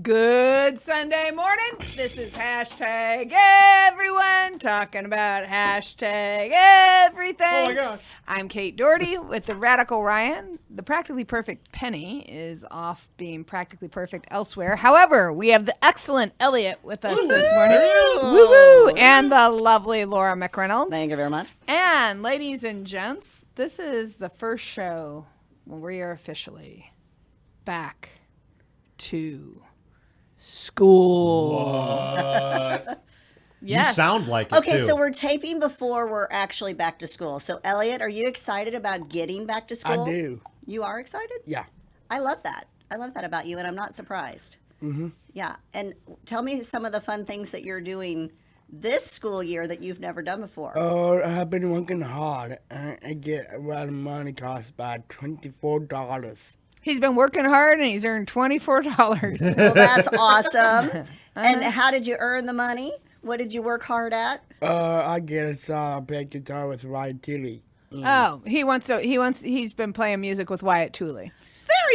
Good Sunday morning. This is hashtag everyone talking about hashtag everything. Oh my gosh. I'm Kate Doherty with the Radical Ryan. The Practically Perfect Penny is off being practically perfect elsewhere. However, we have the excellent Elliot with us this morning. Woo-woo! And the lovely Laura McReynolds. Thank you very much. And ladies and gents, this is the first show when we are officially back to school. What? Yes. You sound like it Okay, too. so we're taping before we're actually back to school. So, Elliot, are you excited about getting back to school? I do. You are excited? Yeah. I love that. I love that about you, and I'm not surprised. Mm-hmm. Yeah, and tell me some of the fun things that you're doing this school year that you've never done before. I have been working hard. I get around money cost about $24. He's been working hard and he's earned $24. Well, that's awesome. And how did you earn the money? What did you work hard at? I get a song, play guitar with Ryan Tilly. Oh, he's been playing music with Wyatt Tooley.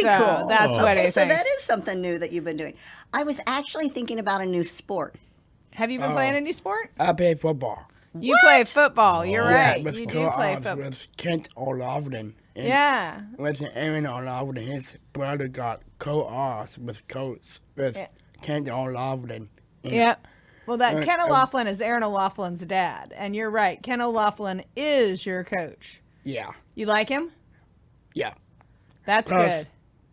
Very So cool. that's what Okay, he so thinks. that is something new that you've been doing. I was actually thinking about a new sport. Have you been playing a new sport? I play football. You play football. You're right. With You do play co-ops football. with Kent O'Loughlin. And Yeah. With Aaron O'Loughlin, his brother got co-ops with Coach with Kent O'Loughlin. And Yep. Well, that Uh, Ken O'Loughlin is Aaron O'Loughlin's dad, and you're right. Ken O'Loughlin is your coach. Yeah. You like him? Yeah. That's Cross- good.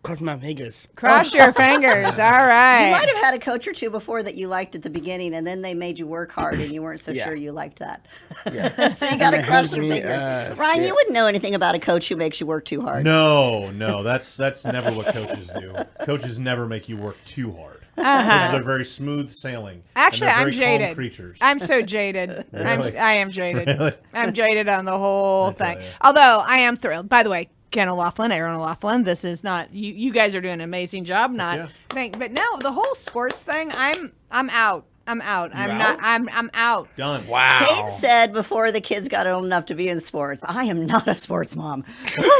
Cross my fingers. Cross your fingers. All right. You might have had a coach or two before that you liked at the beginning, and then they made you work hard, and you weren't so Yeah. sure you liked that. Yeah. So you got to And it cross helped your me, fingers. Ryan, yeah. you wouldn't know anything about a coach who makes you work too hard. No, that's never what coaches do. Coaches never make you work too hard. They're very smooth sailing. Actually, and I'm they're very calm jaded. creatures. I'm so jaded. Really? I am jaded. Really? I'm jaded on the whole tell thing. ya. Although I am thrilled. By the way, Ken O'Loughlin, Aaron O'Loughlin, this is not you. You guys are doing an amazing job. But no, the whole sports thing. I'm out. I'm out. I'm out? not. I'm out. Done. Wow. Kate said before the kids got old enough to be in sports, I am not a sports mom.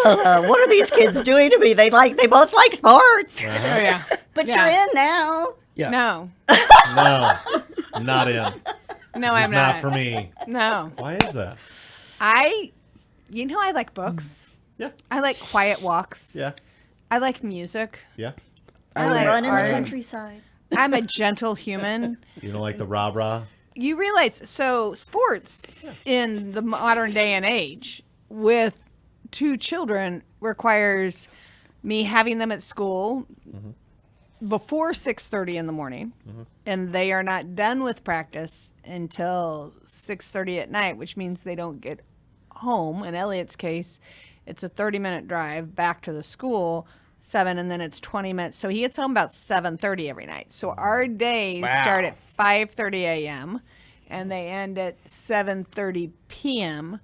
What are these kids doing to me? They both like sports. Oh yeah. But Yeah. you're in now. Yeah. No. No, not in. No, It's I'm not for me. No. Why is that? I like books. Yeah. I like quiet walks. Yeah. I like music. Yeah. I like Run in the art. countryside. I'm a gentle human. You don't like the rah-rah? You realize, so sports in the modern day and age with two children requires me having them at school before 6:30 in the morning, and they are not done with practice until 6:30 at night, which means they don't get home. In Elliot's case, it's a 30-minute drive back to the school, 7, and then it's 20 minutes. So he gets home about 7:30 every night. So our days start at 5:30 a.m. and they end at 7:30 p.m.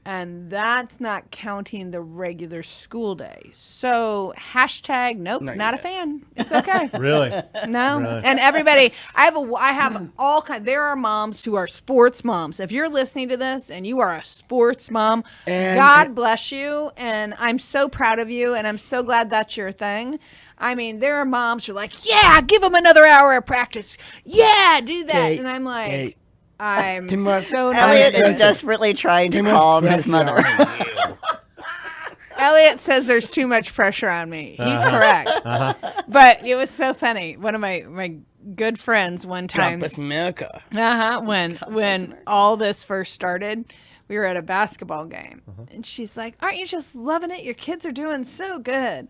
And that's not counting the regular school day. So hashtag nope, not a fan. It's okay. Really? No, Really? and everybody, I have all kind. There are moms who are sports moms. If you're listening to this and you are a sports mom, And- God bless you, and I'm so proud of you, and I'm so glad that's your thing. I mean, there are moms who are like, yeah, give them another hour of practice. Yeah, do that, Kate, and I'm like, Kate. I'm Too much- so Elliot not. is desperately trying to Too much calm his pressure mother. on you. Elliot says there's too much pressure on me. He's correct. But it was so funny. One of my good friends one time. Campus America. When all this first started, we were at a basketball game, and she's like, "Aren't you just loving it? Your kids are doing so good."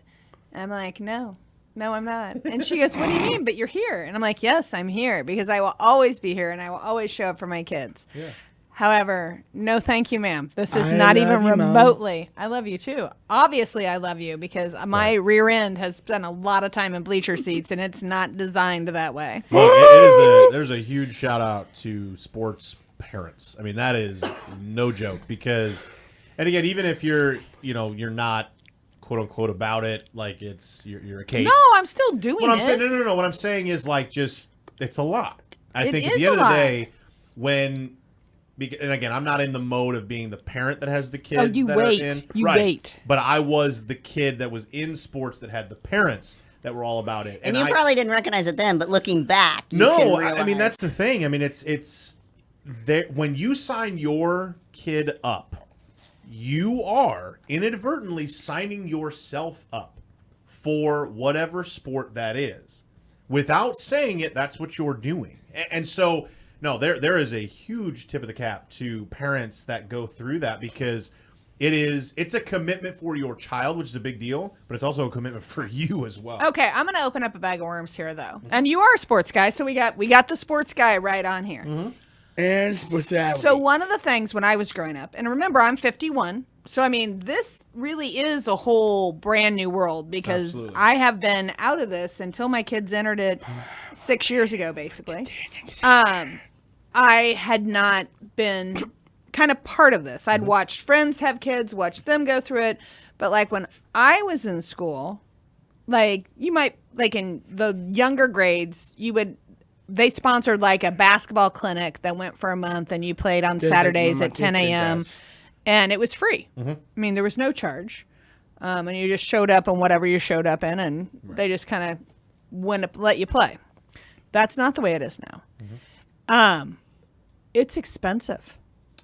I'm like, "No, I'm not." And she goes, "What do you mean? But you're here." And I'm like, "Yes, I'm here because I will always be here, and I will always show up for my kids." Yeah. However, no, thank you, ma'am. This is I not love even you, Mom. remotely. I love you too. Obviously, I love you because my rear end has spent a lot of time in bleacher seats, and it's not designed that way. Well, there's a huge shout out to sports parents. I mean, that is no joke because, and again, even if you're not quote unquote about it, like you're a Kate. No, I'm still doing What I'm it. saying, no. What I'm saying is like just it's a lot. I It think at is the end a of the lot. day, and again, I'm not in the mode of being the parent that has the kids. you that wait. Are in. You Right. wait. But I was the kid that was in sports that had the parents that were all about it. And you probably didn't recognize it then, but looking back, you no, can I realize. mean that's the thing. I mean it's there when you sign your kid up, you are inadvertently signing yourself up for whatever sport that is. Without saying it, that's what you're doing. And so, no, there is a huge tip of the cap to parents that go through that, because it's a commitment for your child, which is a big deal, but it's also a commitment for you as well. Okay, I'm going to open up a bag of worms here, though. And you are a sports guy, so we got the sports guy right on here. And sports athletes. So one of the things when I was growing up, and remember, I'm 51. So, I mean, this really is a whole brand new world, because Absolutely. I have been out of this until my kids entered it 6 years ago, basically. I had not been kind of part of this. I'd watched friends have kids, watched them go through it. But, like, when I was in school, like, you might, like, in the younger grades, they sponsored, like, a basketball clinic that went for a month, and you played on Just like Saturdays my at 10 kids did a.m., that. and it was free. I mean, there was no charge. And you just showed up in whatever you showed up in, and they just kind of wouldn't let you play. That's not the way it is now. It's expensive.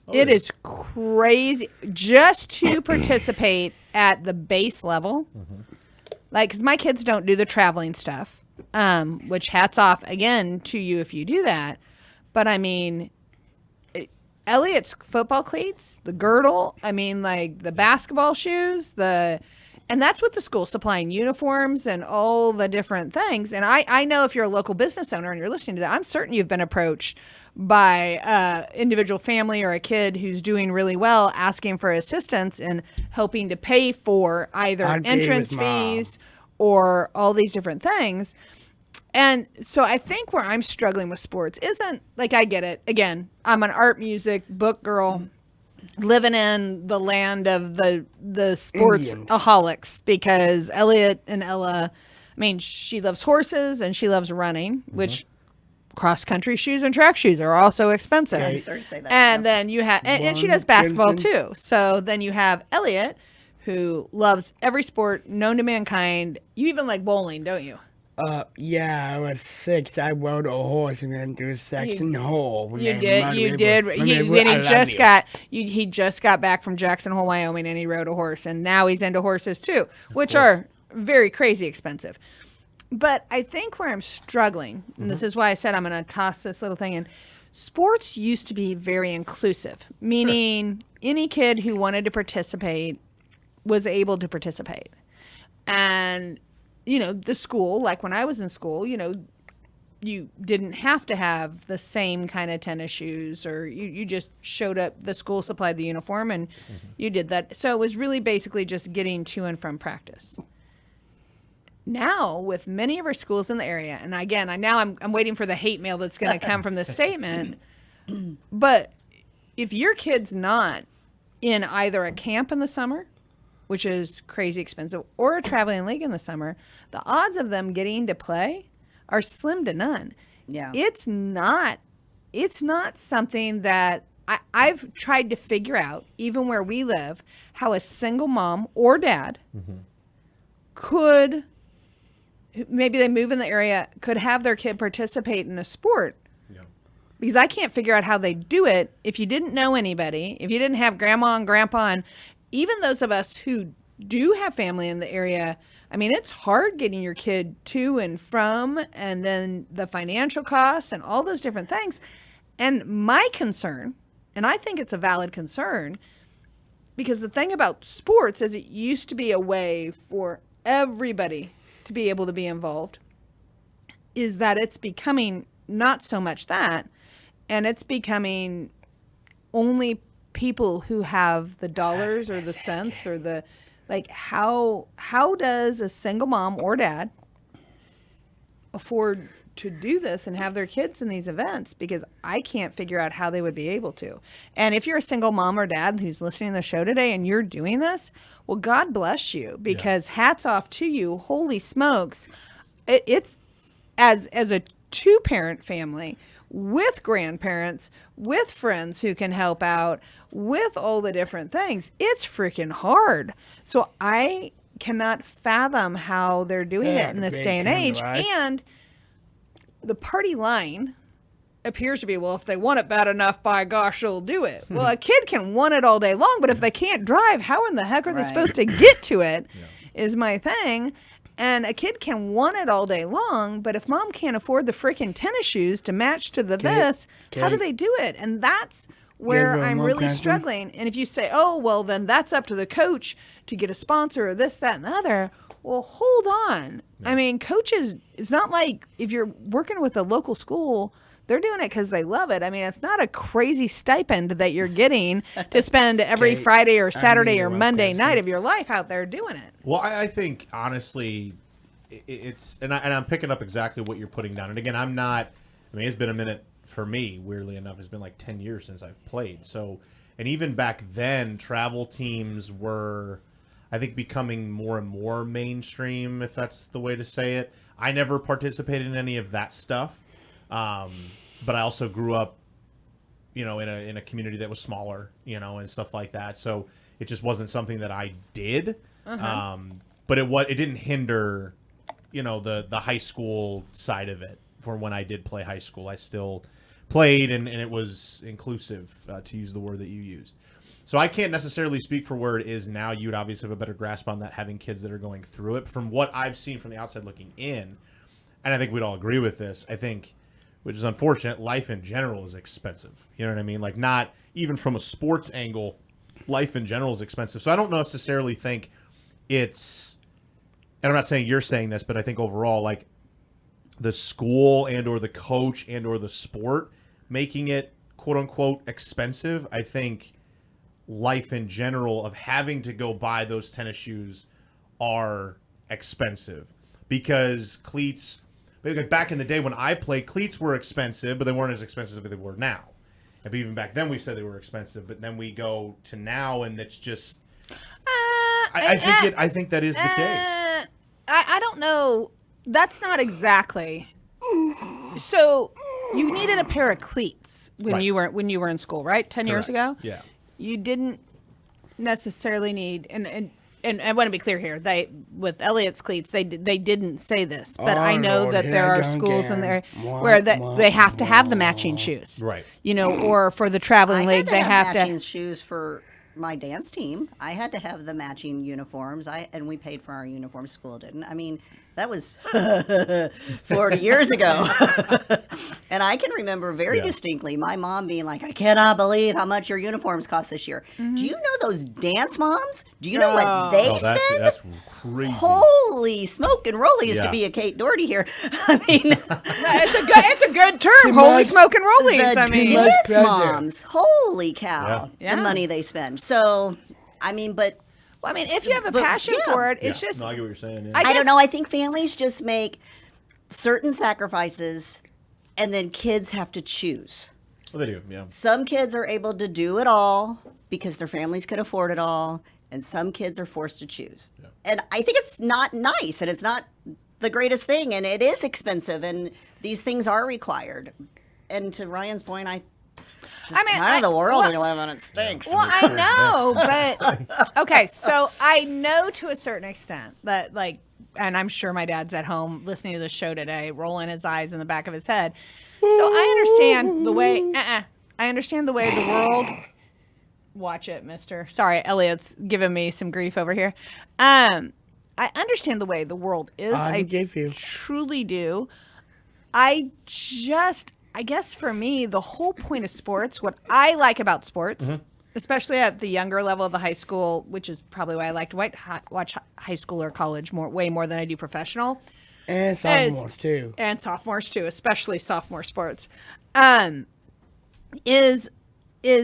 It is crazy just to participate at the base level. Like, because my kids don't do the traveling stuff, which hats off again to you if you do that. But I mean, Elliot's football cleats, the girdle, I mean, like the basketball shoes, and that's with the school supplying uniforms and all the different things. And I know if you're a local business owner and you're listening to that, I'm certain you've been approached by individual family or a kid who's doing really well, asking for assistance and helping to pay for either I'd be entrance with Mom. fees or all these different things. And so I think where I'm struggling with sports isn't, like, I get it. Again, I'm an art, music, book girl, living in the land of the sports Indians. aholics, because Elliot and Ella, I mean, she loves horses and she loves running, which cross-country shoes and track shoes are also expensive. I started to say that And stuff. then you have, and she One does basketball Jensen. too. So then you have Elliot, who loves every sport known to mankind. You even like bowling, don't you? Yeah, I was 6. I rode a horse and went through Saxon Hole. You did. He just got back from Jackson Hole, Wyoming, and he rode a horse, and now he's into horses too, which are very crazy expensive. But I think where I'm struggling, and this is why I said I'm going to toss this little thing in. Sports used to be very inclusive, meaning any kid who wanted to participate was able to participate. And, you know, the school, like when I was in school, you know, you didn't have to have the same kind of tennis shoes, or you just showed up, the school supplied the uniform, and you did that. So it was really basically just getting to and from practice. Now, with many of our schools in the area, and again, I'm waiting for the hate mail that's going to come from this statement, but if your kid's not in either a camp in the summer, which is crazy expensive, or a traveling league in the summer, the odds of them getting to play are slim to none. Yeah. It's not something that I've tried to figure out, even where we live, how a single mom or dad could, maybe they move in the area, could have their kid participate in a sport. Yeah. Because I can't figure out how they do it if you didn't know anybody, if you didn't have grandma and grandpa, and even those of us who do have family in the area. I mean, it's hard getting your kid to and from, and then the financial costs and all those different things. And my concern, and I think it's a valid concern, because the thing about sports is it used to be a way for everybody to be able to be involved, is that it's becoming not so much that, and it's becoming only people who have the dollars or the cents or the, like, how does a single mom or dad afford to do this and have their kids in these events? Because I can't figure out how they would be able to. And if you're a single mom or dad who's listening to the show today and you're doing this, well, God bless you, because hats off to you. Holy smokes. It's as a two-parent family with grandparents, with friends who can help out, with all the different things, it's freaking hard. So I cannot fathom how they're doing Yeah, it in the this big day and camera, age. right? And the party line appears to be, well, if they want it bad enough, by gosh, they'll do it. Well, a kid can want it all day long, but if they can't drive, how in the heck are they Right. supposed to get to it? Is my thing. And a kid can want it all day long, but if mom can't afford the freaking tennis shoes to match to the this, how do okay. they do it? And that's where Yeah, I'm one really question. struggling. And if you say, oh, well, then that's up to the coach to get a sponsor or this, that, and the other. Well, hold on. I mean, coaches, it's not like if you're working with a local school, they're doing it because they love it. I mean, it's not a crazy stipend that you're getting to spend every Okay, Friday or I Saturday need or one Monday question. night of your life out there doing it. Well, I think honestly, it's and I'm picking up exactly what you're putting down. And again, I'm not. I mean, it's been a minute for me. Weirdly enough, it's been like 10 years since I've played. So, and even back then, travel teams were, I think, becoming more and more mainstream, if that's the way to say it. I never participated in any of that stuff, but I also grew up, in a community that was smaller, and stuff like that. So it just wasn't something that I did. But it didn't hinder, the high school side of it. For when I did play high school, I still played, and it was inclusive, to use the word that you used. So I can't necessarily speak for where it is now. You would obviously have a better grasp on that, having kids that are going through it. From what I've seen from the outside looking in, and I think we'd all agree with this, I think, which is unfortunate, life in general is expensive. You know what I mean? Like, not even from a sports angle, life in general is expensive. So I don't necessarily think it's, and I'm not saying you're saying this, but I think overall, like, the school and or the coach and or the sport making it quote unquote expensive, I think life in general of having to go buy those tennis shoes are expensive, because cleats, like back in the day when I played, cleats were expensive, but they weren't as expensive as they were now. And even back then we said they were expensive, but then we go to now and it's just I think that is the case. I don't know. That's not exactly. So you needed a pair of cleats when Right. you were in school, right? 10 years Correct. ago? Yeah. You didn't necessarily need and I want to be clear here. They with Elliot's cleats, they didn't say this, but Oh, I know Lord, that here there I are go schools in again. there Wah, where wah, they have to have the wah. matching shoes, Right. Or for the traveling I league, had to they have have matching to. shoes for my dance team. I had to have the matching uniforms. And we paid for our uniforms. School didn't. I mean, that was 40 years ago. And I can remember very Yeah. distinctly my mom being like, "I cannot believe how much your uniforms cost this year." Do you know those dance moms? Do you know what they Oh, spend? that's crazy. Holy smoke and rollies Yeah. to be a Kate Doherty here. I mean, It's a good term. Holy much- smoke and rollies. the I mean, much kids pleasure. moms, holy cow, Yeah. the money they spend. So, I mean, but well, I mean, if you have a But, passion yeah. for it, Yeah. it's just No, I get what you're saying. Yeah. I I guess- don't know. I think families just make certain sacrifices and then kids have to choose. Well, they do, yeah. Some kids are able to do it all because their families can afford it all, and some kids are forced to choose. And I think it's not nice, and it's not the greatest thing, and it is expensive, and these things are required. And to Ryan's point, just mean, kind of the world well- we live in, it stinks. Well, I know, but okay. So I know to a certain extent that, like, and I'm sure my dad's at home listening to the show today, rolling his eyes in the back of his head. So I understand the way. I understand the way the world. Watch it, Mister. Sorry, Elliot's giving me some grief over here. I understand the way the world is. I I give you. truly do. I guess for me, the whole point of sports, what I like about sports, especially at the younger level of the high school, which is probably why I like to watch high school or college way more than I do professional, And sophomores too. and sophomores too, especially sophomore sports, is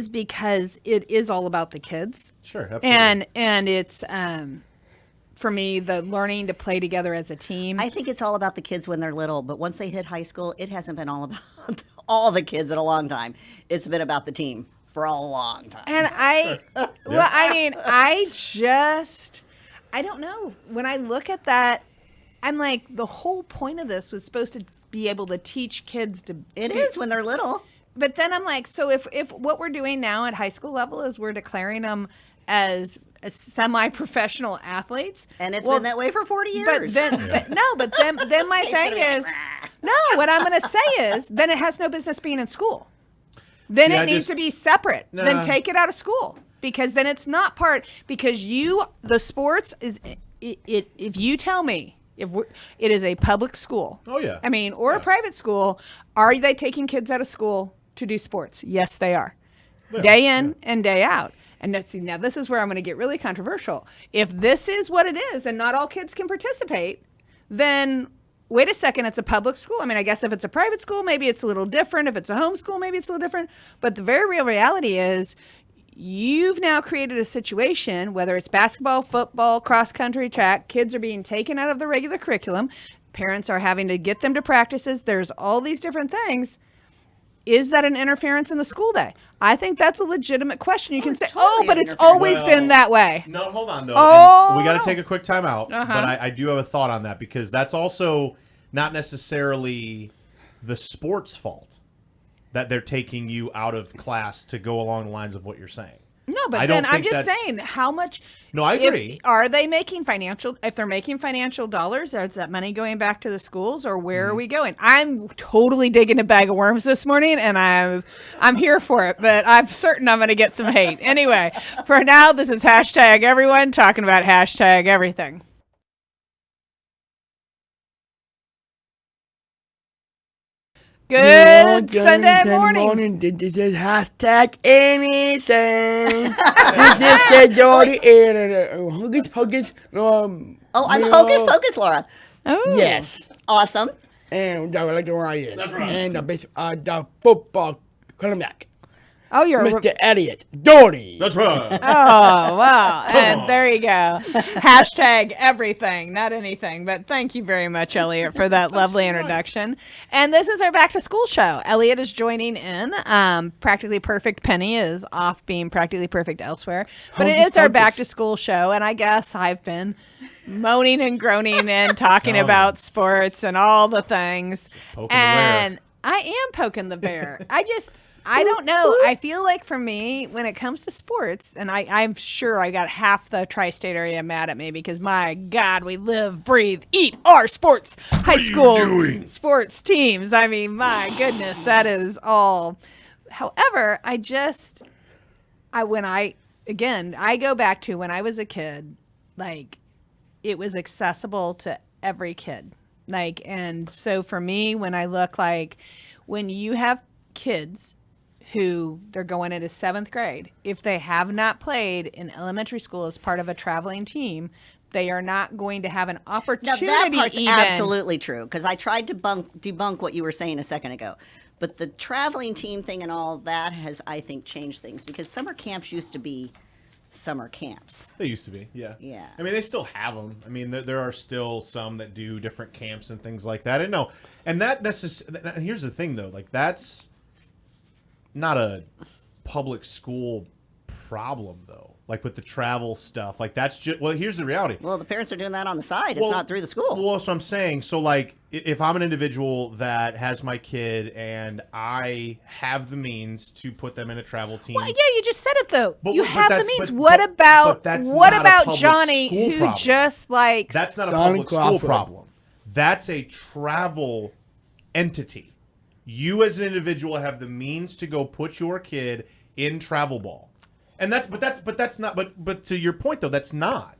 because it is all about the kids. Sure, absolutely. And it's for me, the learning to play together as a team. I think it's all about the kids when they're little, but once they hit high school, it hasn't been all about all the kids in a long time. It's been about the team for a long time. And well, I mean, I don't know. When I look at that, I'm like, the whole point of this was supposed to be able to teach kids to. It is when they're little. But then I'm like, so if what we're doing now at high school level is we're declaring them as semi-professional athletes. And it's been that way for 40 years. But then my thing is, no, what I'm going to say is, then it has no business being in school. Then See, it I needs just- to be separate. Then Nah. take it out of school, because then it's not part, because the sports is, if you tell me, it is a public school. Oh, yeah. I mean, or a private school, are they taking kids out of school to do sports? Yes, they are. Day in and day out. And now this is where I'm going to get really controversial. If this is what it is and not all kids can participate, then wait a second, it's a public school. I mean, I guess if it's a private school, maybe it's a little different. If it's a homeschool, maybe it's a little different. But the very real reality is you've now created a situation, whether it's basketball, football, cross country, track, kids are being taken out of the regular curriculum. Parents are having to get them to practices. There's all these different things. Is that an interference in the school day? I think that's a legitimate question. You can it's say, totally but an it's interference. always been that way. No, hold on though. Oh, And we got no. to take a quick time out, but I do have a thought on that, because that's also not necessarily the sports fault that they're taking you out of class to go along the lines of what you're saying. No, but I then don't I'm think just that's- saying how much. No, I if- agree. Are they making financial? If they're making financial dollars, is that money going back to the schools, or where are we going? I'm totally digging a bag of worms this morning, and I'm here for it. But I'm certain I'm going to get some hate. Anyway, for now, this is hashtag everyone talking about hashtag everything. Good Sunday morning. This is hashtag anything. This is the Jordy and Hocus Pocus. Oh, I'm Hocus Pocus, Laura. Oh, Yes. Awesome. And the like Ryan. That's right. And the football quarterback, Oh, you're. Mr. Elliott, Jordy. That's right. Oh, wow. And there you go. Hashtag everything, not anything. But thank you very much, Elliot, for that lovely introduction. And this is our back to school show. Elliot is joining in. Practically Perfect Penny is off being Practically Perfect elsewhere. But it Hocus is our Pocus. back to school show. And I guess I've been moaning and groaning and talking about sports and all the things. Poking the bear. And I am poking the bear. I don't know. I feel like for me, when it comes to sports, and I'm sure I got half the tri-state area mad at me because, my God, we live, breathe, eat our sports. High school sports teams. I mean, my goodness, that is all. However, I go back to when I was a kid, like, it was accessible to every kid. Like, and so for me, when I look like, when you have kids who they're going into 7th grade, if they have not played in elementary school as part of a traveling team, they are not going to have an Now opportunity. that part's even. absolutely true, because I tried to debunk what you were saying a second ago. But the traveling team thing and all that has, I think, changed things, because summer camps used to be summer camps. They used to be, yeah. Yeah. I mean, they still have them. I mean, there are still some that do different camps and things like that. And no, and that and here's the thing though, like that's not a public school problem though. Like with the travel stuff, like that's just, well, here's the reality. Well, the parents are doing that on the side. It's not through the school. Well, that's what I'm saying. So, like, if I'm an individual that has my kid and I have the means to put them in a travel team, Well, yeah, you just said it though. But- you but have the that's- means. but- What but about that's what not a about public Johnny school who problem. just likes? that's not a Son public school Crawford. problem. That's a travel entity. You as an individual have the means to go put your kid in travel ball. And that's not but to your point though, that's not.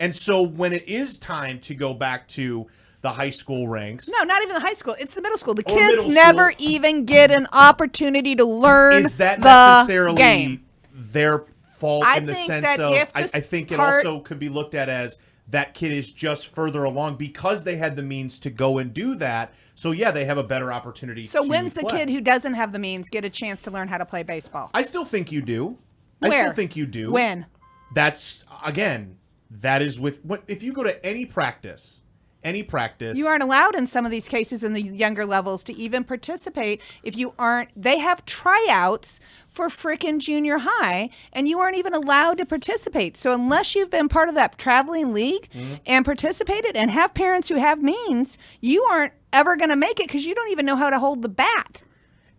And so when it is time to go back to the high school ranks, No, not even the high school. It's the middle school. The Or kids middle never school. even get an opportunity to learn is that the necessarily game. their fault I in the think sense that of if I this think it part- also could be looked at as that kid is just further along because they had the means to go and do that. So yeah, they have a better opportunity. So to when's the play. kid who doesn't have the means get a chance to learn how to play baseball? I still think you do. I Where? still think you do. When? That's again, that is with what if you go to any practice. You aren't allowed in some of these cases in the younger levels to even participate if you aren't. They have tryouts for frickin' junior high, and you aren't even allowed to participate. So unless you've been part of that traveling league and participated and have parents who have means, you aren't ever going to make it because you don't even know how to hold the bat.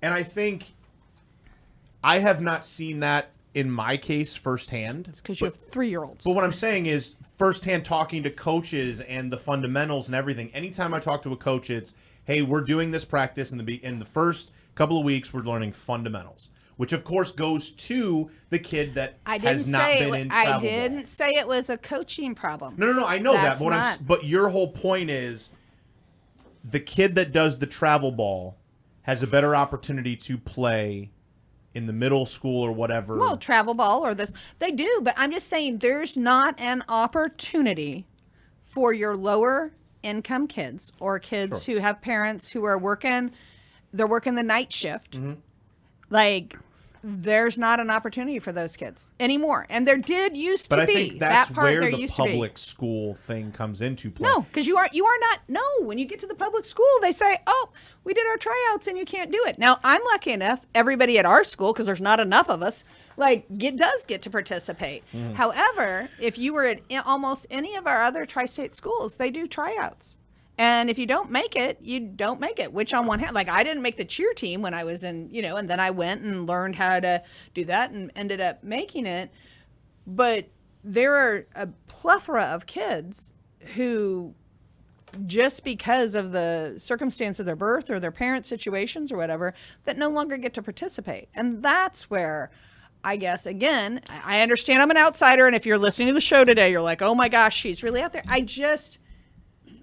And I think I have not seen that in my case firsthand. Because you have 3-year-olds. But what I'm saying is firsthand talking to coaches and the fundamentals and everything. Anytime I talk to a coach, it's, hey, we're doing this practice in the first couple of weeks, we're learning fundamentals, which of course goes to the kid that has not been in travel I ball. didn't say it was a coaching problem. No. I know That's that, but but your whole point is the kid that does the travel ball has a better opportunity to play in the middle school or whatever. Well, travel ball or this, they do, but I'm just saying there's not an opportunity for your lower income kids or kids who have parents who are working, they're working the night shift. Like, there's not an opportunity for those kids anymore. And there did used to be. But I think that's that part where there the used to be. public school thing comes into play. No, because you are not. No, when you get to the public school, they say, "Oh, we did our tryouts and you can't do it." Now, I'm lucky enough. Everybody at our school, because there's not enough of us, does get to participate. However, if you were at almost any of our other tri-state schools, they do tryouts. And if you don't make it, you don't make it. Which on one hand, like I didn't make the cheer team when I was in, and then I went and learned how to do that and ended up making it. But there are a plethora of kids who, just because of the circumstance of their birth or their parent situations or whatever, that no longer get to participate. And that's where, I guess, again, I understand I'm an outsider. And if you're listening to the show today, you're like, oh my gosh, she's really out there.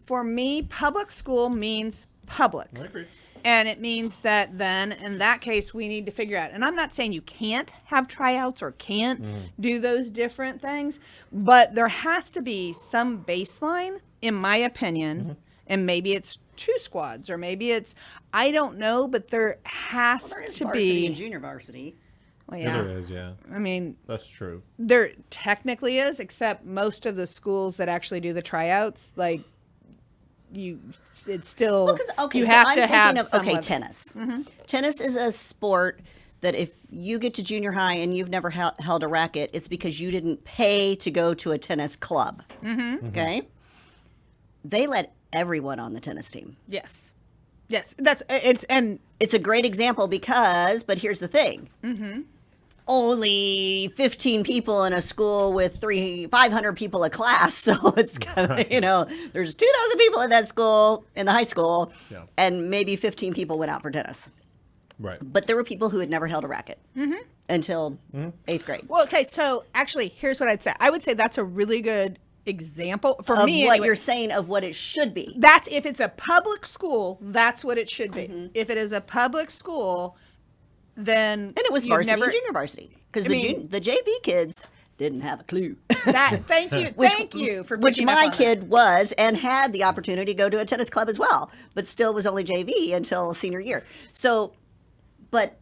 For me, public school means public. I agree. And it means that then, in that case, we need to figure out. And I'm not saying you can't have tryouts or can't do those different things, but there has to be some baseline, in my opinion. And maybe it's 2 squads, or maybe it's, I don't know, but there has There is to varsity be. and junior varsity. Well, Yeah, yeah. there is, yeah. I mean, That's true. there technically is, except most of the schools that actually do the tryouts, like, it's still you so have I'm to thinking have of some level. tennis. Tennis is a sport that if you get to junior high and you've never held a racket, it's because you didn't pay to go to a tennis club. Okay, they let everyone on the tennis team. Yes, that's it's and It's a great example because, but here's the thing. Only 15 people in a school with 500 people a class. So it's kind of, there's 2,000 people in that school, in the high school, and maybe 15 people went out for tennis. Right. But there were people who had never held a racket until 8th grade. well, okay. So actually, here's what I'd say. I would say that's a really good example for Of me. what anyway. you're saying of what it should be. That's if it's a public school, that's what it should be. If it is a public school, then And it was you've varsity never, and junior varsity. Because I mean- the JV kids didn't have a clue. Thank you for Which picking up my on that. kid was and had the opportunity to go to a tennis club as well, but still was only JV until senior year. So, but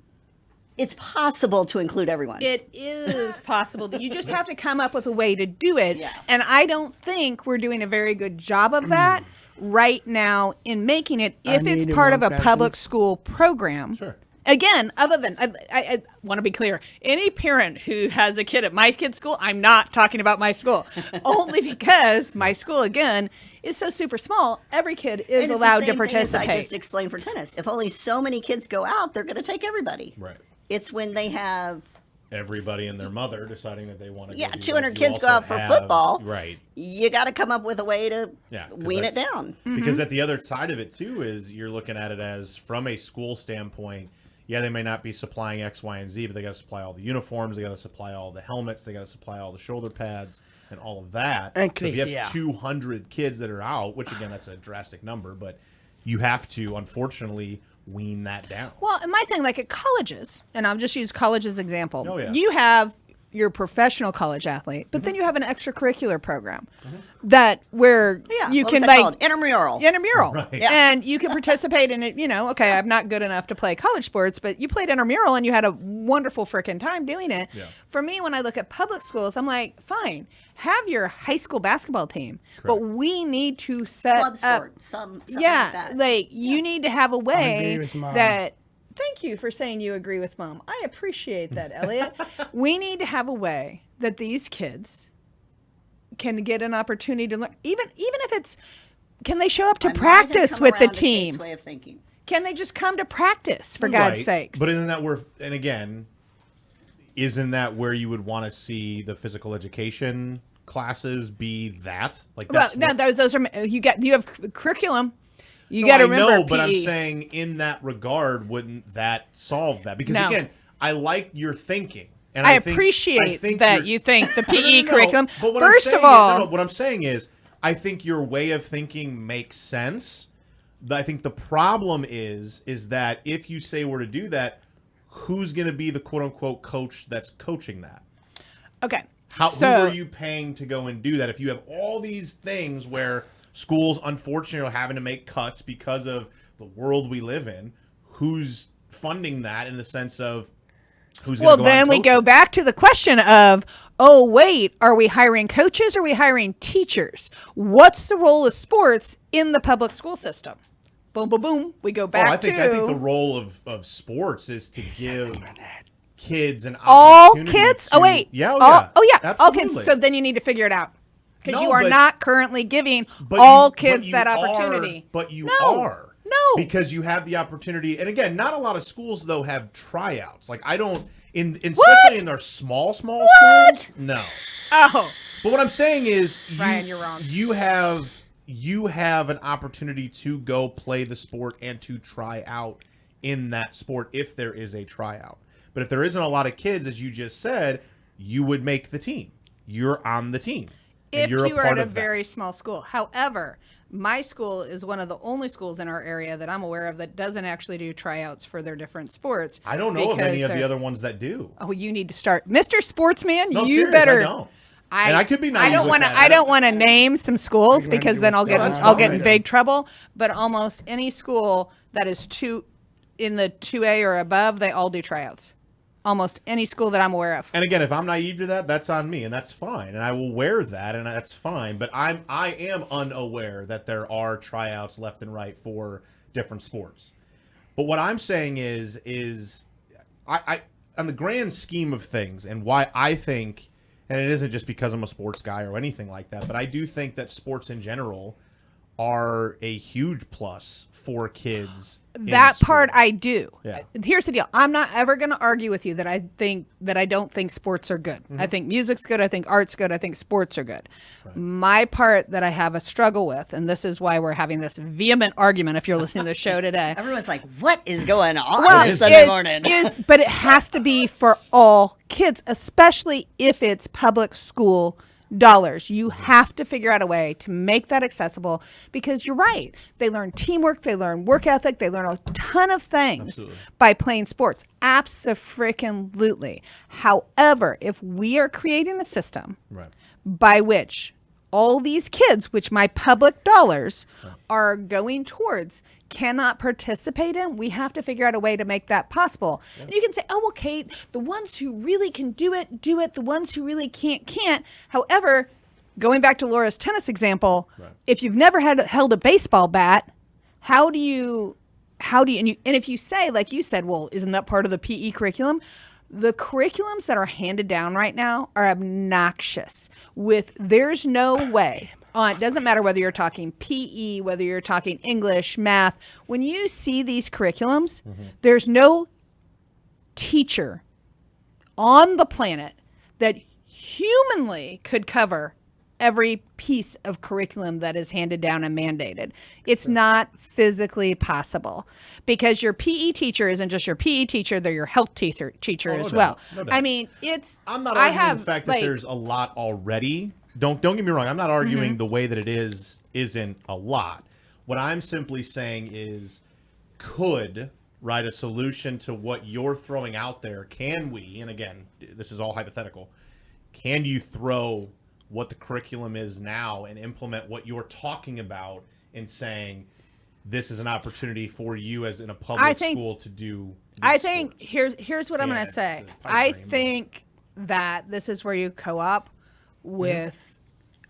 it's possible to include everyone. It is possible. You just have to come up with a way to do it. Yeah. And I don't think we're doing a very good job of that right now in making it if it's need part of one a public question. school program. Sure. Again, other than, I want to be clear, any parent who has a kid at my kid's school, I'm not talking about my school. Only because my school, again, is so super small, every kid is And it's the allowed to same thing as participate. I just explained for tennis. If only so many kids go out, they're going to take everybody. Right. It's when they have Everybody and their mother deciding that they want to. Yeah, do 200 that. You kids go also out for have- football. Right. you got to come up with a way to 'cause wean it that's- down. Because at the other side of it too is you're looking at it as from a school standpoint. Yeah, they may not be supplying X, Y, and Z, but they got to supply all the uniforms. They got to supply all the helmets. They got to supply all the shoulder pads and all of that. And So if you have yeah. 200 kids that are out, which again that's a drastic number, but you have to unfortunately wean that down. Well, and my thing, like at colleges, and I'll just use college as example. Oh, yeah. You have your professional college athlete, but then you have an extracurricular program that where Yeah, you what can was that like called? Intramural. intramural, Right. Yeah. and you can participate in it. You know, okay, I'm not good enough to play college sports, but you played intramural and you had a wonderful freaking time doing it. Yeah. For me, when I look at public schools, I'm like, fine, have your high school basketball team, but we need to set Club up sport. Something yeah, like that. like you need to have a way with Mom. that. Thank you for saying you agree with Mom. I appreciate that, Elliot. We need to have a way that these kids can get an opportunity to learn. Even if it's, can they show up to I'm not gonna practice come with the around to Kate's team? way of thinking. Can they just come to practice for God's Right. sakes? But isn't that where? And again, isn't that where you would want to see the physical education classes be that? Like, Well, that's no, those are you have curriculum. You No, got to I remember know, but I'm PE. saying in that regard, wouldn't that solve that? Because No. again, I like your thinking, and I think- appreciate think that you're- you think the No, no, PE no, no. curriculum. But what First I'm of saying all, what I'm saying is, I think your way of thinking makes sense. I think the problem is that if you say we're to do that, who's going to be the quote unquote coach that's coaching that? okay. Who so, are you paying to go and do that? If you have all these things where schools, unfortunately, are having to make cuts because of the world we live in, who's funding that in the sense of who's going Well, to go out then and we coach go it? back to the question of, oh, wait, are we hiring coaches or are we hiring teachers? What's the role of sports in the public school system? Boom, boom, boom. We go back I think to the role of sports is to give kids an all opportunity kids. to- Oh, wait. Yeah, all, yeah. all Absolutely. kids. So then you need to figure it out. Because No, you are but- not currently giving But all you- but kids you that are- opportunity. But you No. are. No. Because you have the opportunity. And again, not a lot of schools, though, have tryouts. Like, I don't, especially What? in their small What? schools. No. Oh. But what I'm saying is, Ryan, you're wrong. You have an opportunity to go play the sport and to try out in that sport if there is a tryout. But if there isn't a lot of kids, as you just said, you would make the team. You're on the team. And If you're you a are part at a of that. very small school. However, my school is one of the only schools in our area that I'm aware of that doesn't actually do tryouts for their different sports. I don't know of any because of the they're- other ones that do. Oh, you need to start, Mr. Sportsman. No, I'm you serious, better. I don't. And I could be I naive don't with want to. that. I don't want to name some schools You're gonna because do then it. I'll get. No, that's I'll get fine. in big trouble. But almost any school that is in the 2A or above, they all do tryouts. Almost any school that I'm aware of. And again, if I'm naive to that, that's on me, and that's fine, and I will wear that, and that's fine. But I am unaware that there are tryouts left and right for different sports. But what I'm saying is I on the grand scheme of things, and why I think, and it isn't just because I'm a sports guy or anything like that, but I do think that sports in general are a huge plus for kids. in That part sport. I do. Yeah. Here's the deal. I'm not ever going to argue with you that I don't think sports are good. Mm-hmm. I think music's good. I think art's good. I think sports are good. My part that I have a struggle with, and this is why we're having this vehement argument if you're listening to the show today. Everyone's like, what is going on Well, this Sunday morning? but it has to be for all kids, especially if it's public school dollars. You have to figure out a way to make that accessible because you're right. They learn teamwork, they learn work ethic, they learn a ton of things by playing sports. Abso-freaking-lutely. However, if we are creating a system Right. by which all these kids, which my public dollars are going towards, cannot participate in, we have to figure out a way to make that possible. And you can say, oh, well, Kate, the ones who really can do it, do it. The ones who really can't. However, going back to Laura's tennis example, if you've never held a baseball bat, how do you, and if you say, like you said, well, isn't that part of the PE curriculum? The curriculums that are handed down right now are obnoxious. There's no way. It doesn't matter whether you're talking PE, whether you're talking English, math. When you see these curriculums, there's no teacher on the planet that humanly could cover every piece of curriculum that is handed down and mandated. It's not physically possible because your PE teacher isn't just your PE teacher, they're your health teacher as no well. doubt, no doubt. I mean, I'm not I arguing have, the fact like, that there's a lot already. Don't get me wrong. I'm not arguing the way that it isn't a lot. What I'm simply saying is, could a solution to what you're throwing out there? Can we? And again, this is all hypothetical. Can you throw what the curriculum is now and implement what you're talking about and saying this is an opportunity for you as in a public school to do? I think here's what I'm Yeah, going to it's say. a pipe I dream, but- think that this is where you co-op with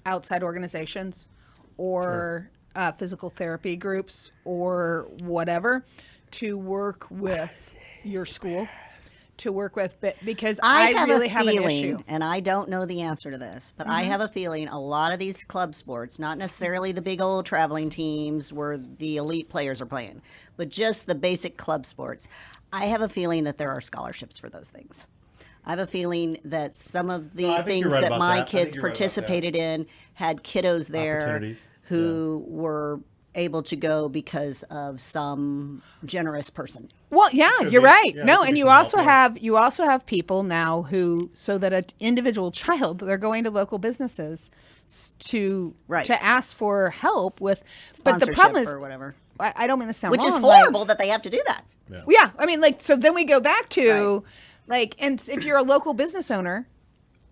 outside organizations or physical therapy groups or whatever to work with your school, to work with, because I have really a have an feeling, issue. and I don't know the answer to this, but I have a feeling a lot of these club sports, not necessarily the big old traveling teams where the elite players are playing, but just the basic club sports, I have a feeling that there are scholarships for those things. I have a feeling that some of the No, I think you're things right that about my that. I think kids you're right about that. participated in had kiddos there Opportunities. who were able to go because of some generous person. Well, yeah, Could you're be. right. Yeah, there No, could and be you some help also there. have people now who, so that an individual child, they're going to local businesses to Right. to ask for help with. But the Sponsorship problem is, or whatever. I don't mean to sound Which is wrong, like- horrible that they have to do that. Yeah, I mean, like, so then we go back to, like, and if you're a local business owner,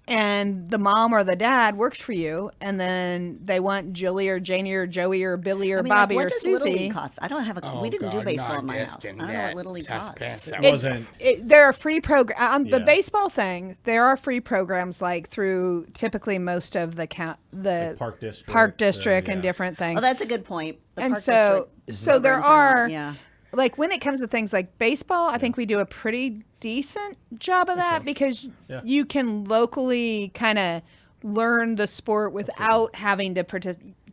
and the mom or the dad works for you, and then they want Julie or Janie or Joey or Billy or I mean, Bobby like, what or does Little Susie. League cost? I don't have a. we didn't do baseball in my house. I don't know what Little League costs. It wasn't. There are free programs on the Yeah. baseball thing. There are free programs like through typically most of the Like Park District, Park District, and yeah. different things. Oh, that's a good point. The and Park so District so there programs not- are yeah. like when it comes to things like baseball, I think we do a pretty decent job of that because Yeah. you can locally kind of learn the sport without having to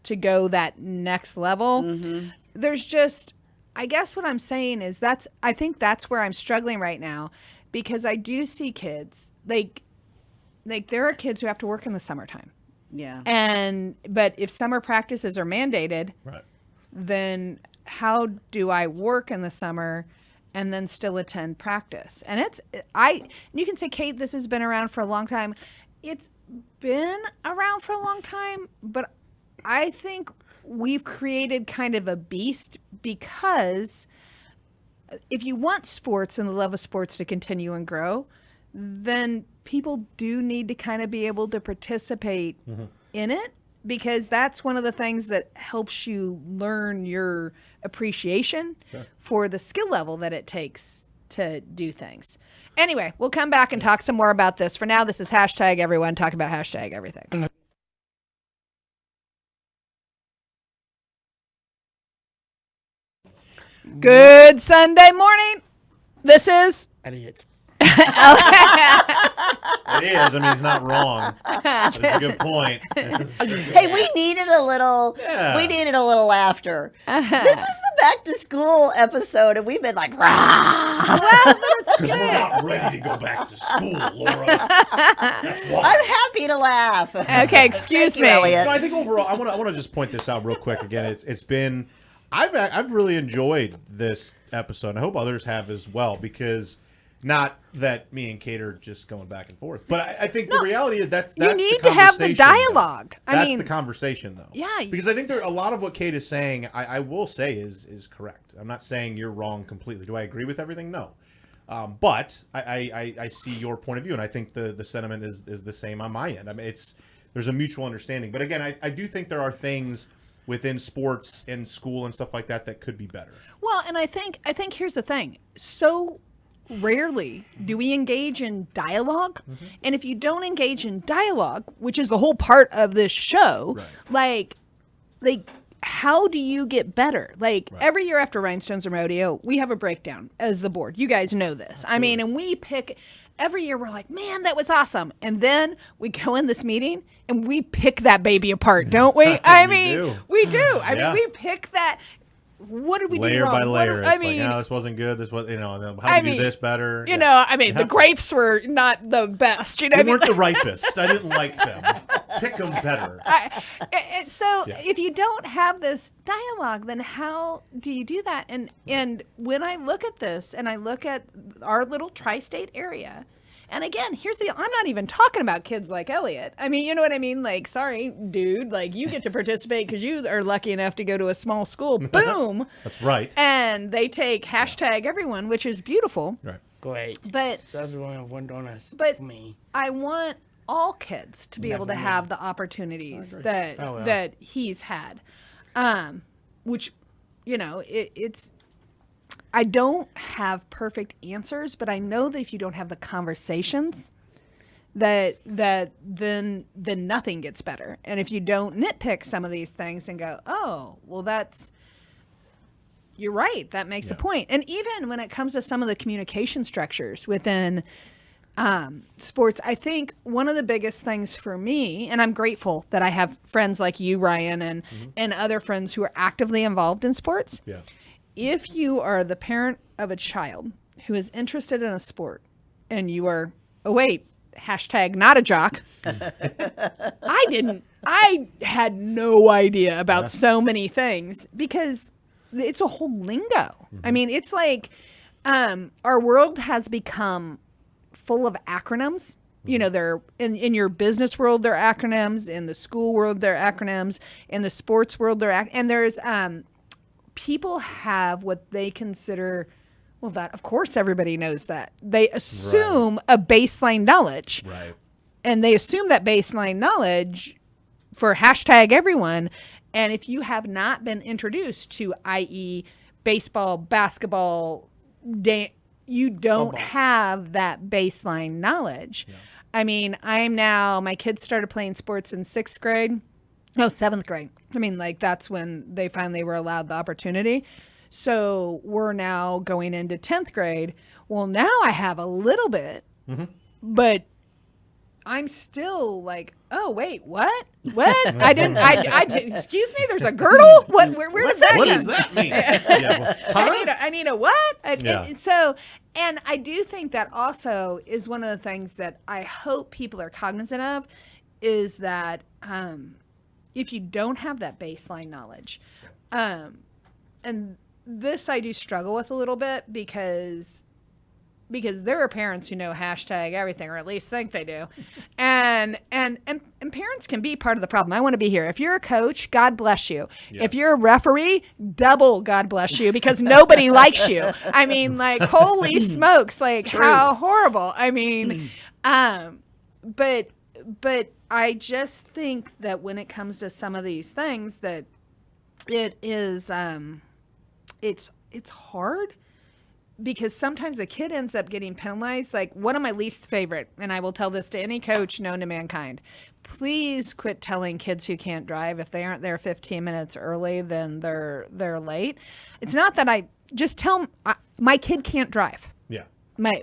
to go that next level. Mm-hmm. There's just, I guess what I'm saying is I think that's where I'm struggling right now because I do see kids like there are kids who have to work in the summertime. Yeah. But if summer practices are mandated, Right. then how do I work in the summer and then still attend practice? And you can say, Kate, this has been around for a long time. It's been around for a long time, but I think we've created kind of a beast because if you want sports and the love of sports to continue and grow, then people do need to kind of be able to participate in it because that's one of the things that helps you learn your appreciation for the skill level that it takes to do things. Anyway, we'll come back and talk some more about this. For now, this is hashtag everyone talking about hashtag everything. Good Sunday morning. This is Idiots. It is. I mean, he's not wrong. That's a good point. Hey, we needed a little. Yeah. We needed a little laughter. This is the back to school episode, and we've been like, rah. Because we're not ready to go back to school, Laura. That's why. I'm happy to laugh. okay. Excuse Thank you, me. Elliot. No, I think overall, I want to just point this out real quick. Again, it's been, I've really enjoyed this episode. And I hope others have as well because. Not that me and Kate are just going back and forth, but I think the reality is that's You the need to have the conversation, though. dialogue. That's the conversation, though. Yeah. Because I think a lot of what Kate is saying, I will say is correct. I'm not saying you're wrong completely. Do I agree with everything? No. But I see your point of view, and I think the sentiment is the same on my end. I mean, there's a mutual understanding. But again, I do think there are things within sports and school and stuff like that could be better. Well, and I think here's the thing. So rarely do we engage in dialogue. And if you don't engage in dialogue, which is the whole part of this show, like how do you get better? Like every year after Rhinestones and Rodeo, we have a breakdown as the board. You guys know this. I mean, and we pick every year we're like, man, that was awesome. And then we go in this meeting and we pick that baby apart, don't we? I mean, we do. I mean, we pick that. What did we do Layer wrong? by layer. I It's mean, like, no, this wasn't good. This was, how do we do this better? You know, I mean, the grapes were not the best. You know, They what I mean? weren't the ripest. I didn't like them. Pick them better. So if you don't have this dialogue, then how do you do that? And when I look at this and I look at our little tri-state area, and again, here's the deal. I'm not even talking about kids like Elliot. I mean, you know what I mean? Like, sorry, dude, like you get to participate because you are lucky enough to go to a small school. Boom. That's right. And they take hashtag everyone, which is beautiful. Right. Great. But That's one on us. But me. I want all kids to be able to have the opportunities that that he's had, which, you know, it's. I don't have perfect answers, but I know that if you don't have the conversations, that then nothing gets better. And if you don't nitpick some of these things and go, oh, well, you're right, that makes a point. And even when it comes to some of the communication structures within sports, I think one of the biggest things for me, and I'm grateful that I have friends like you, Ryan, and other friends who are actively involved in sports. Yeah. If you are the parent of a child who is interested in a sport and you are oh wait, hashtag not a jock. I had no idea about so many things because it's a whole lingo. I mean, it's like our world has become full of acronyms. You know, they're in your business world, they're acronyms. In the school world, they're acronyms. In the sports world, and there's people have what they consider. Well, that of course everybody knows that. They assume a baseline knowledge, Right. and they assume that baseline knowledge for hashtag everyone. And if you have not been introduced to, i.e., baseball, basketball, you don't have that baseline knowledge. Yeah. I mean, my kids started playing sports in 6th grade. No, 7th grade. I mean, like that's when they finally were allowed the opportunity. So we're now going into 10th grade. Well, now I have a little bit, but I'm still like, oh, wait, what? I didn't, excuse me, there's a girdle? Where does that What come? does that mean? Yeah, well, I need a what? Yeah. And I do think that also is one of the things that I hope people are cognizant of is that if you don't have that baseline knowledge, and this I do struggle with a little bit because there are parents who know hashtag everything, or at least think they do. And parents can be part of the problem. I want to be here. If you're a coach, God bless you. Yes. If you're a referee, double God bless you, because nobody likes you. I mean, like, holy smokes, like how horrible. I mean, but I just think that when it comes to some of these things that it is, it's hard. Because sometimes a kid ends up getting penalized. Like one of my least favorite, and I will tell this to any coach known to mankind, please quit telling kids who can't drive if they aren't there 15 minutes early, then they're late. It's not that I just tell them, my kid can't drive. yeah.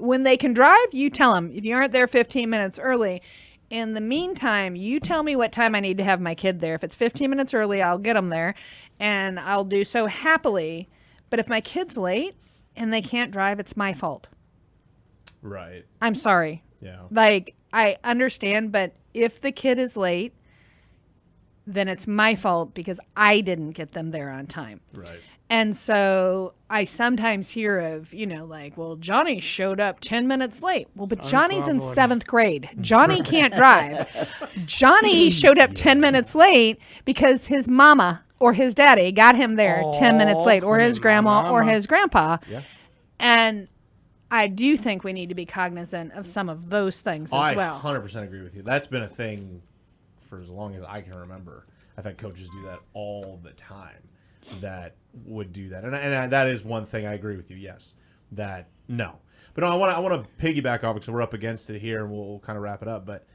When they can drive, you tell them, if you aren't there 15 minutes early, in the meantime, you tell me what time I need to have my kid there. If it's 15 minutes early, I'll get them there, and I'll do so happily. But if my kid's late, and they can't drive, it's my fault. Right. I'm sorry. Yeah. Like, I understand, but if the kid is late, then it's my fault because I didn't get them there on time. Right. And so I sometimes hear of, like, well, Johnny showed up 10 minutes late. Well, but Johnny's in 7th grade. Johnny can't drive. Johnny showed up 10 minutes late because his mama or his daddy got him there 10 minutes late, or his grandma or his grandpa. Yeah. And I do think we need to be cognizant of some of those things as well. I 100% agree with you. That's been a thing for as long as I can remember. I've had coaches do that all the time that would do that. And that is one thing I agree with you, yes. That, no. But no, I want to piggyback off because we're up against it here and we'll kind of wrap it up. But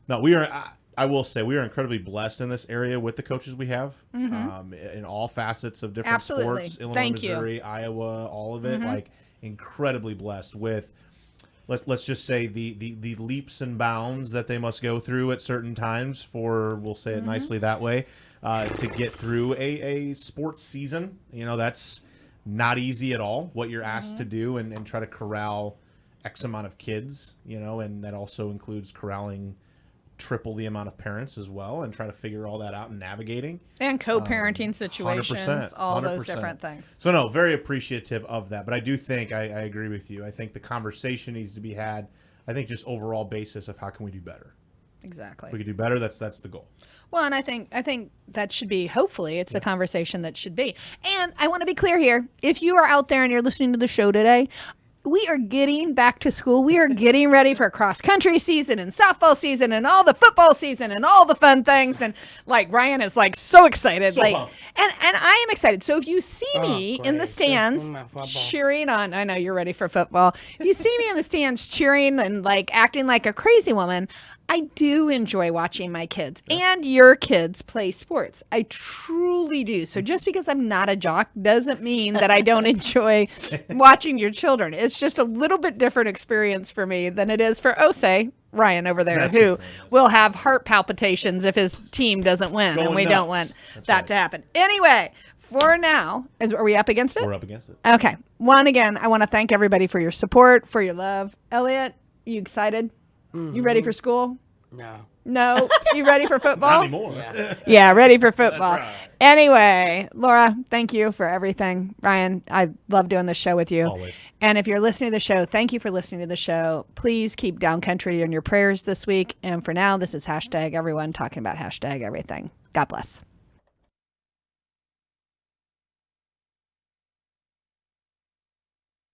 no, we are... I will say we are incredibly blessed in this area with the coaches we have in all facets of different sports. Illinois, Thank Missouri, you. Iowa, all of it. Like incredibly blessed with, let's just say the leaps and bounds that they must go through at certain times for, we'll say it nicely that way, to get through a sports season. That's not easy at all. What you're asked to do and try to corral X amount of kids. And that also includes corralling triple the amount of parents as well and try to figure all that out and navigating. And co-parenting situations, 100%, all those 100%. different things. So no, very appreciative of that. But I do think, I agree with you. I think the conversation needs to be had, I think just overall basis of how can we do better. Exactly. If we can do better, that's the goal. Well, and I think that should be, hopefully, it's the conversation that should be. And I want to be clear here. If you are out there and you're listening to the show today, we are getting back to school. We are getting ready for cross country season and softball season and all the football season and all the fun things. And like Ryan is like so excited, So pumped. and I am excited. So if you see me in the great. stands That's my football. cheering on, I know you're ready for football. If you see me in the stands cheering and like acting like a crazy woman, I do enjoy watching my kids and your kids play sports. I truly do. So just because I'm not a jock doesn't mean that I don't enjoy watching your children. It's just a little bit different experience for me than it is for Osei, Ryan over there, who will have heart palpitations if his team doesn't win, and we don't want that to happen. Anyway, for now, are we up against it? We're up against it. Okay. Again, I want to thank everybody for your support, for your love. Elliot, You excited? You ready for school? No. No. You ready for football? Not anymore. Yeah, ready for football. right. Anyway, Laura, thank you for everything. Ryan, I love doing this show with you. Always. And if you're listening to the show, thank you for listening to the show. Please keep Downcountry in your prayers this week. And for now, this is #everyone talking about #everything. God bless.